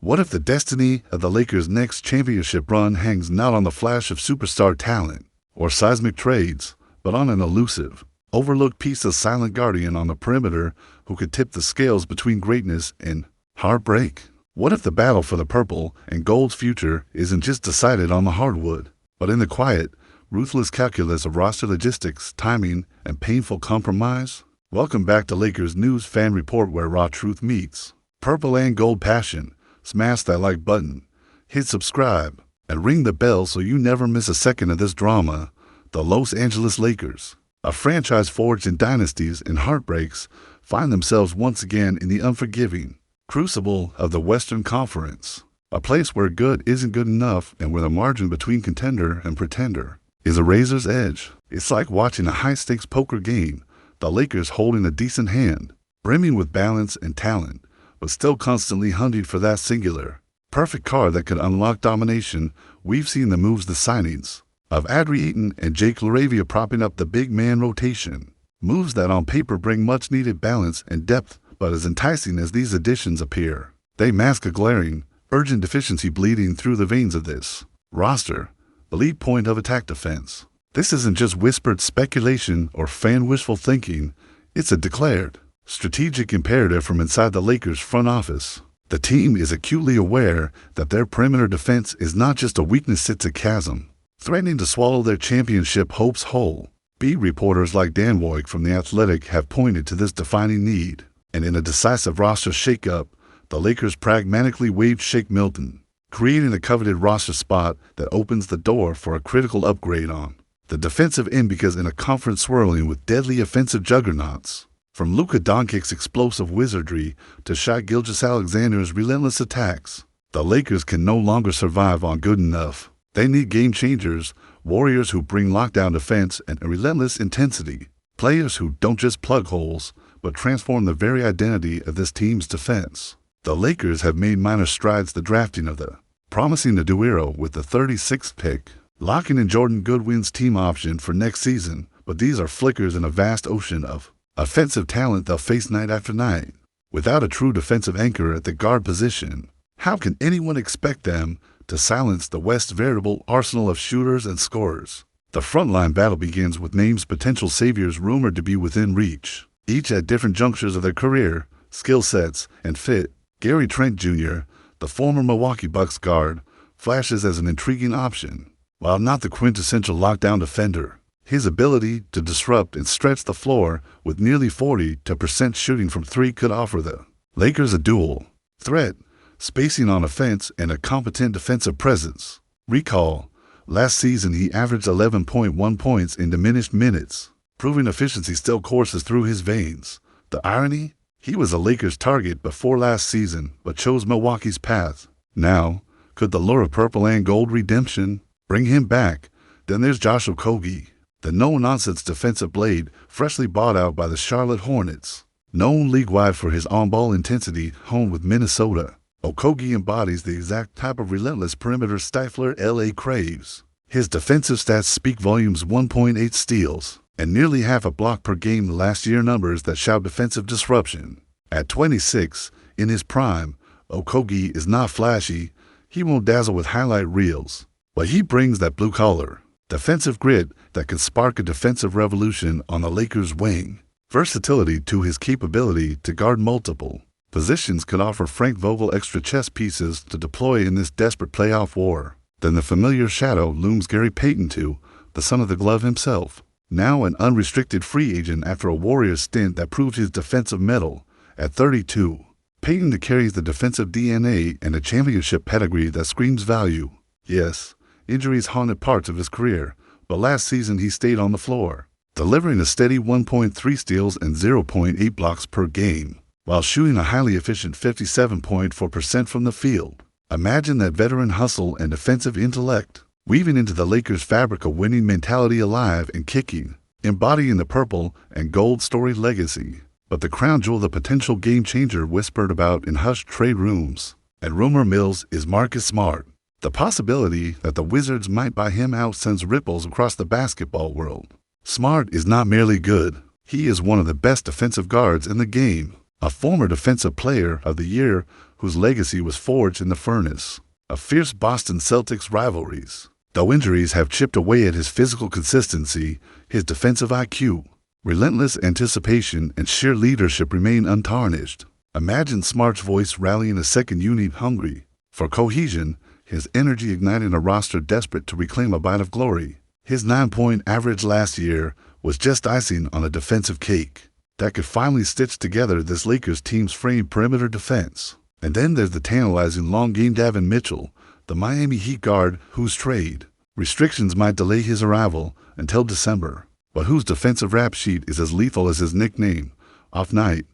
What if the destiny of the Lakers' next championship run hangs not on the flash of superstar talent or seismic trades, but on an elusive, overlooked piece of silent guardian on the perimeter who could tip the scales between greatness and heartbreak? What if the battle for the purple and gold's future isn't just decided on the hardwood, but in the quiet, ruthless calculus of roster logistics, timing, and painful compromise? Welcome back to Lakers News Fan Report, where raw truth meets purple and gold passion. Smash that like button, hit subscribe, and ring the bell so you never miss a second of this drama. The Los Angeles Lakers, a franchise forged in dynasties and heartbreaks, find themselves once again in the unforgiving crucible of the Western Conference, a place where good isn't good enough and where the margin between contender and pretender is a razor's edge. It's like watching a high-stakes poker game, the Lakers holding a decent hand, brimming with balance and talent, but still constantly hunting for that singular, perfect card that could unlock domination. We've seen the moves, the signings of Adri Eaton and Jake LaRavia propping up the big man rotation, moves that on paper bring much-needed balance and depth, but as enticing as these additions appear, they mask a glaring, urgent deficiency bleeding through the veins of this roster, the lead point of attack defense. This isn't just whispered speculation or fan wishful thinking, it's a declared strategic imperative from inside the Lakers front office. The team is acutely aware that their perimeter defense is not just a weakness, it's a chasm, threatening to swallow their championship hopes whole. Beat reporters like Dan Woik from The Athletic have pointed to this defining need, and in a decisive roster shakeup, the Lakers pragmatically waived Shake Milton, creating a coveted roster spot that opens the door for a critical upgrade on the defensive end, because in a conference swirling with deadly offensive juggernauts, from Luka Doncic's explosive wizardry to Shai Gilgeous-Alexander's relentless attacks, the Lakers can no longer survive on good enough. They need game changers, warriors who bring lockdown defense and a relentless intensity, players who don't just plug holes, but transform the very identity of this team's defense. The Lakers have made minor strides the drafting of the promising Aduero with the 36th pick, locking in Jordan Goodwin's team option for next season, but these are flickers in a vast ocean of offensive talent they'll face night after night. Without a true defensive anchor at the guard position, how can anyone expect them to silence the West's veritable arsenal of shooters and scorers? The frontline battle begins with names potential saviors rumored to be within reach, each at different junctures of their career, skill sets, and fit. Gary Trent Jr., the former Milwaukee Bucks guard, flashes as an intriguing option. While not the quintessential lockdown defender, his ability to disrupt and stretch the floor with nearly 40% shooting from three could offer the Lakers a dual threat, spacing on offense and a competent defensive presence. Recall, last season he averaged 11.1 points in diminished minutes, proving efficiency still courses through his veins. The irony? He was a Lakers target before last season, but chose Milwaukee's path. Now, could the lure of purple and gold redemption bring him back? Then there's Josh Okogie, the no-nonsense defensive blade freshly bought out by the Charlotte Hornets. Known league-wide for his on-ball intensity, honed with Minnesota, Okogie embodies the exact type of relentless perimeter stifler LA craves. His defensive stats speak volumes: 1.8 steals and nearly half a block per game, last year numbers that shout defensive disruption. At 26, in his prime, Okogie is not flashy. He won't dazzle with highlight reels, but he brings that blue-collar defensive grit that could spark a defensive revolution on the Lakers' wing. Versatility to his capability to guard multiple positions could offer Frank Vogel extra chess pieces to deploy in this desperate playoff war. Then the familiar shadow looms Gary Payton II, the son of the glove himself, now an unrestricted free agent after a Warriors stint that proved his defensive mettle. At 32, Payton carries the defensive DNA and a championship pedigree that screams value. Yes, injuries haunted parts of his career, but last season he stayed on the floor, delivering a steady 1.3 steals and 0.8 blocks per game, while shooting a highly efficient 57.4% from the field. Imagine that veteran hustle and defensive intellect, weaving into the Lakers' fabric a winning mentality alive and kicking, embodying the purple and gold story legacy. But the crown jewel, the potential game changer whispered about in hushed trade rooms and rumor mills, is Marcus Smart. The possibility that the Wizards might buy him out sends ripples across the basketball world. Smart is not merely good, he is one of the best defensive guards in the game, a former Defensive Player of the Year whose legacy was forged in the furnace of fierce Boston Celtics rivalries. Though injuries have chipped away at his physical consistency, his defensive IQ, relentless anticipation, and sheer leadership remain untarnished. Imagine Smart's voice rallying a second unit hungry for cohesion, his energy igniting a roster desperate to reclaim a bite of glory. His 9-point average last year was just icing on a defensive cake that could finally stitch together this Lakers team's framed perimeter defense. And then there's the tantalizing long-game Davin Mitchell, the Miami Heat guard whose trade restrictions might delay his arrival until December, but whose defensive rap sheet is as lethal as his nickname, Off Night,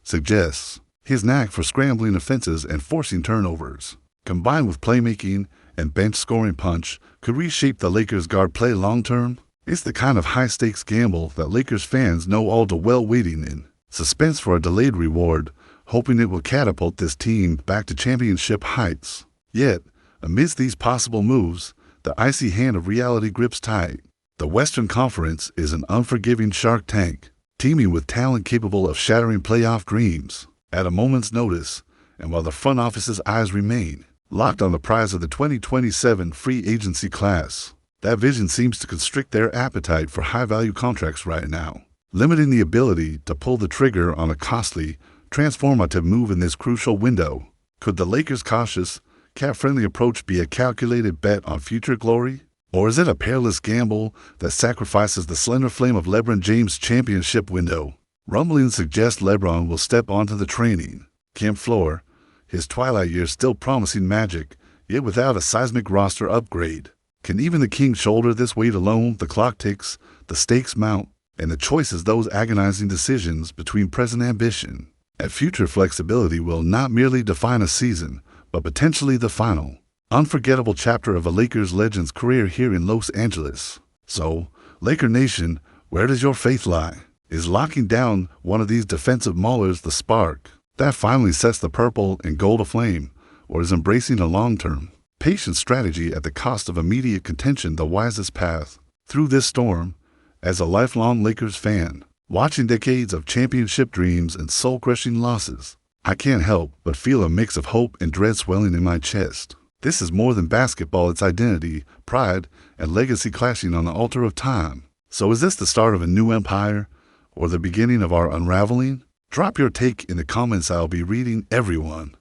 suggests. His knack for scrambling offenses and forcing turnovers, combined with playmaking and bench scoring punch, could reshape the Lakers' guard play long-term. It's the kind of high-stakes gamble that Lakers fans know all too well, waiting in suspense for a delayed reward, hoping it will catapult this team back to championship heights. Yet, amidst these possible moves, the icy hand of reality grips tight. The Western Conference is an unforgiving shark tank, teeming with talent capable of shattering playoff dreams at a moment's notice, and while the front office's eyes remain locked on the prize of the 2027 free agency class, that vision seems to constrict their appetite for high-value contracts right now, limiting the ability to pull the trigger on a costly, transformative move in this crucial window. Could the Lakers' cautious, cap-friendly approach be a calculated bet on future glory? Or is it a perilous gamble that sacrifices the slender flame of LeBron James' championship window? Rumblings suggest LeBron will step onto the training camp floor, his twilight years still promising magic, yet without a seismic roster upgrade. Can even the King shoulder this weight alone? The clock ticks, the stakes mount, and the choice is those agonizing decisions between present ambition and future flexibility will not merely define a season, but potentially the final, unforgettable chapter of a Lakers legend's career here in Los Angeles. So, Laker Nation, where does your faith lie? Is locking down one of these defensive maulers the spark that finally sets the purple and gold aflame, or is embracing a long-term, patient strategy at the cost of immediate contention the wisest path through this storm? As a lifelong Lakers fan, watching decades of championship dreams and soul-crushing losses, I can't help but feel a mix of hope and dread swelling in my chest. This is more than basketball, it's identity, pride, and legacy clashing on the altar of time. So is this the start of a new empire, or the beginning of our unraveling? Drop your take in the comments, I'll be reading everyone.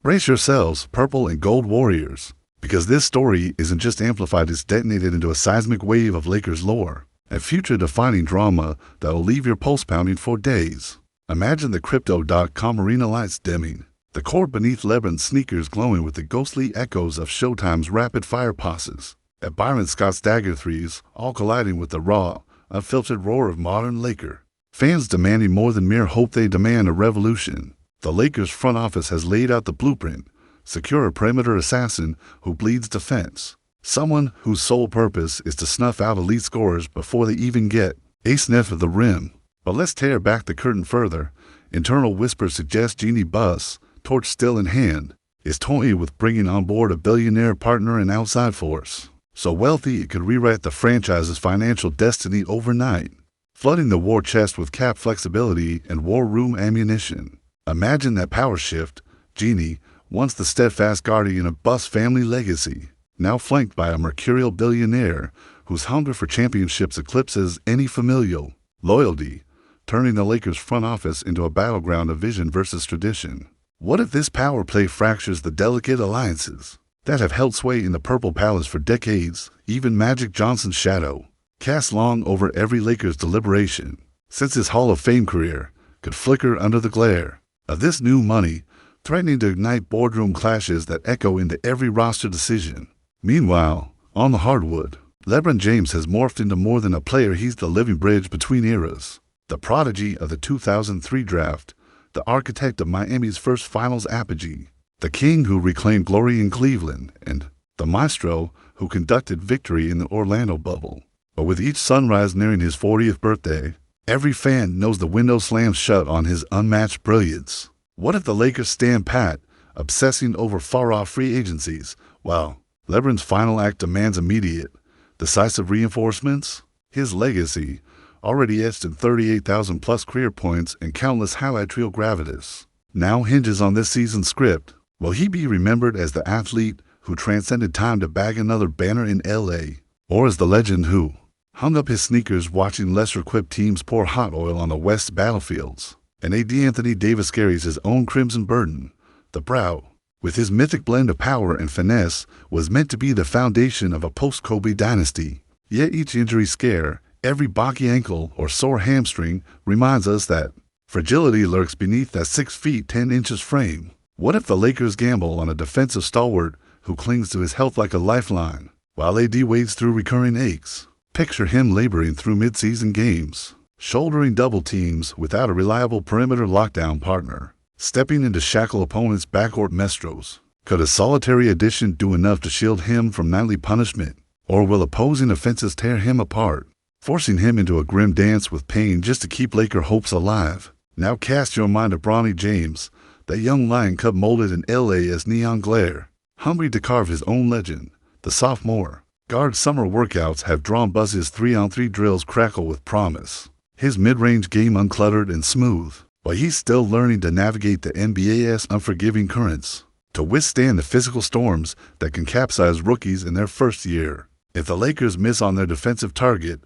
Brace yourselves, purple and gold warriors, because this story isn't just amplified, it's detonated into a seismic wave of Lakers lore, a future-defining drama that will leave your pulse pounding for days. Imagine the Crypto.com arena lights dimming, the court beneath LeBron's sneakers glowing with the ghostly echoes of Showtime's rapid-fire passes, at Byron Scott's dagger threes, all colliding with the raw, unfiltered roar of modern Laker fans demanding more than mere hope, they demand a revolution. The Lakers front office has laid out the blueprint: secure a perimeter assassin who bleeds defense, someone whose sole purpose is to snuff out elite scorers before they even get a sniff of the rim. But let's tear back the curtain further. Internal whispers suggest Jeanie Buss, torch still in hand, is toying with bringing on board a billionaire partner and outside force, so wealthy it could rewrite the franchise's financial destiny overnight, flooding the war chest with cap flexibility and war room ammunition. Imagine that power shift. Jeanie, once the steadfast guardian of Buss family legacy, now flanked by a mercurial billionaire whose hunger for championships eclipses any familial loyalty, turning the Lakers front office into a battleground of vision versus tradition. What if this power play fractures the delicate alliances that have held sway in the Purple Palace for decades? Even Magic Johnson's shadow, cast long over every Lakers deliberation since his Hall of Fame career, could flicker under the glare of this new money, threatening to ignite boardroom clashes that echo into every roster decision. Meanwhile, on the hardwood, LeBron James has morphed into more than a player. He's the living bridge between eras, the prodigy of the 2003 draft, the architect of Miami's first finals apogee, the king who reclaimed glory in Cleveland, and the maestro who conducted victory in the Orlando bubble. But with each sunrise nearing his 40th birthday, every fan knows the window slams shut on his unmatched brilliance. What if the Lakers stand pat, obsessing over far-off free agencies, while LeBron's final act demands immediate, decisive reinforcements? His legacy, already etched in 38,000-plus career points and countless highlight reel gravitas, now hinges on this season's script. Will he be remembered as the athlete who transcended time to bag another banner in LA? Or as the legend who hung up his sneakers watching lesser-equipped teams pour hot oil on the West's battlefields? And AD Anthony Davis carries his own crimson burden. The brow, with his mythic blend of power and finesse, was meant to be the foundation of a post-Kobe dynasty. Yet each injury scare, every balky ankle or sore hamstring reminds us that fragility lurks beneath that 6 feet 10 inches frame. What if the Lakers gamble on a defensive stalwart who clings to his health like a lifeline, while AD wades through recurring aches? Picture him laboring through mid-season games, shouldering double teams without a reliable perimeter lockdown partner, stepping into shackle opponents' backcourt maestros. Could a solitary addition do enough to shield him from nightly punishment? Or will opposing offenses tear him apart, forcing him into a grim dance with pain just to keep Laker hopes alive? Now cast your mind to LeBron James, that young lion cub molded in LA as neon glare, hungry to carve his own legend. The sophomore guard summer workouts have drawn buzz. His 3-on-3 drills crackle with promise, his mid-range game uncluttered and smooth, but he's still learning to navigate the NBA's unforgiving currents, to withstand the physical storms that can capsize rookies in their first year. If the Lakers miss on their defensive target,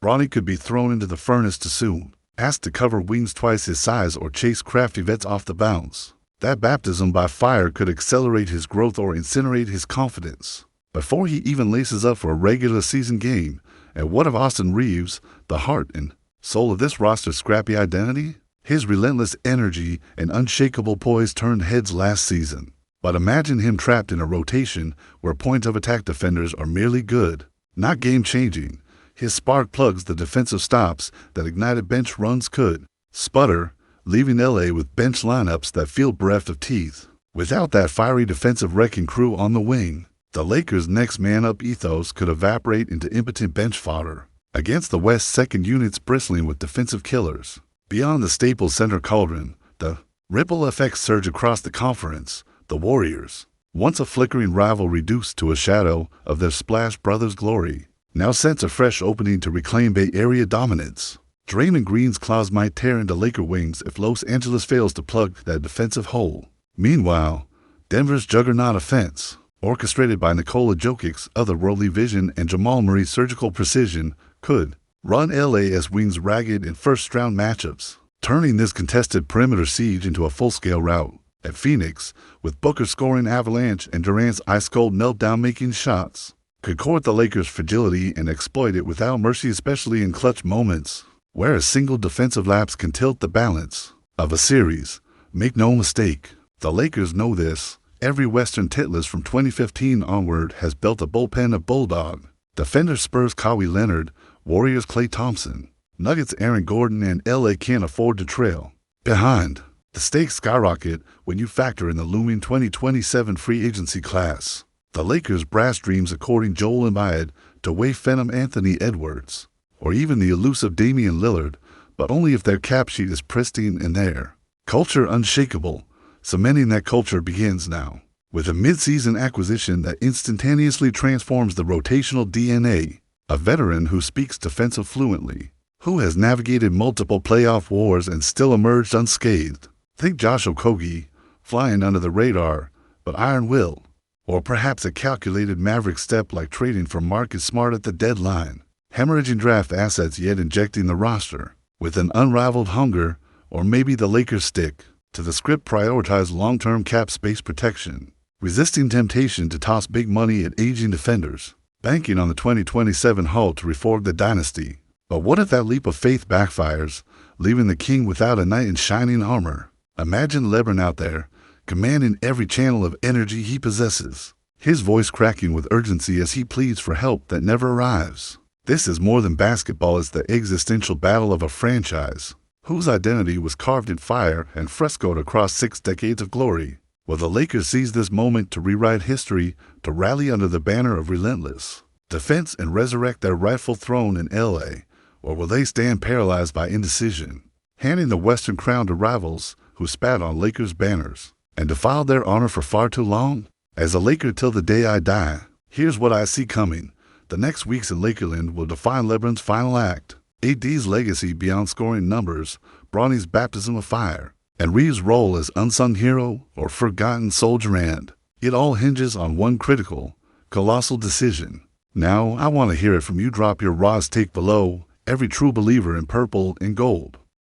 Bronny could be thrown into the furnace too soon, asked to cover wings twice his size or chase crafty vets off the bounce. That baptism by fire could accelerate his growth or incinerate his confidence before he even laces up for a regular season game. And what of Austin Reeves, the heart and soul of this roster's scrappy identity? His relentless energy and unshakable poise turned heads last season. But imagine him trapped in a rotation where point-of-attack defenders are merely good, not game-changing. His spark plugs the defensive stops that ignited bench runs could sputter, leaving LA with bench lineups that feel bereft of teeth. Without that fiery defensive wrecking crew on the wing, the Lakers' next man-up ethos could evaporate into impotent bench fodder against the West's second units bristling with defensive killers. Beyond the Staples Center cauldron, the ripple effects surge across the conference. The Warriors, once a flickering rival reduced to a shadow of their Splash Brothers' glory, now sense a fresh opening to reclaim Bay Area dominance. Draymond Green's claws might tear into Laker wings if Los Angeles fails to plug that defensive hole. Meanwhile, Denver's juggernaut offense, orchestrated by Nikola Jokic's otherworldly vision and Jamal Murray's surgical precision, could run LA's wings ragged in first-round matchups, turning this contested perimeter siege into a full-scale rout. At Phoenix, with Booker scoring avalanche and Durant's ice-cold meltdown making shots, could court the Lakers' fragility and exploit it without mercy, especially in clutch moments, where a single defensive lapse can tilt the balance of a series. Make no mistake, the Lakers know this. Every Western Titlis from 2015 onward has built a bullpen of bulldog. Defender Spurs Kawhi Leonard, Warriors Klay Thompson, Nuggets Aaron Gordon, and LA can't afford to trail behind. The stakes skyrocket when you factor in the looming 2027 free agency class. The Lakers' brass dreams according Joel Embiid to Wave Phenom Anthony Edwards, or even the elusive Damian Lillard, but only if their cap sheet is pristine and their culture unshakable. Cementing that culture begins now, with a mid-season acquisition that instantaneously transforms the rotational DNA. A veteran who speaks defensive fluently, who has navigated multiple playoff wars and still emerged unscathed. Think Josh Okogie, flying under the radar, but iron will. Or perhaps a calculated maverick step like trading for Marcus Smart at the deadline, hemorrhaging draft assets yet injecting the roster with an unrivaled hunger. Or maybe the Lakers stick to the script, prioritize long-term cap space protection, resisting temptation to toss big money at aging defenders, banking on the 2027 haul to reform the dynasty. But what if that leap of faith backfires, leaving the king without a knight in shining armor? Imagine LeBron out there, commanding every channel of energy he possesses, his voice cracking with urgency as he pleads for help that never arrives. This is more than basketball. It's the existential battle of a franchise whose identity was carved in fire and frescoed across 6 decades of glory. Will the Lakers seize this moment to rewrite history, to rally under the banner of relentless defense and resurrect their rightful throne in LA? Or will they stand paralyzed by indecision, handing the Western crown to rivals who spat on Lakers banners and defiled their honor for far too long? As a Laker till the day I die, here's what I see coming. The next weeks in Lakerland will define LeBron's final act, AD's legacy beyond scoring numbers, Bronny's baptism of fire, and Reeves' role as unsung hero or forgotten soldier, and it all hinges on one critical, colossal decision. Now, I want to hear it from you. Drop your Ross take below. Every true believer in purple and gold.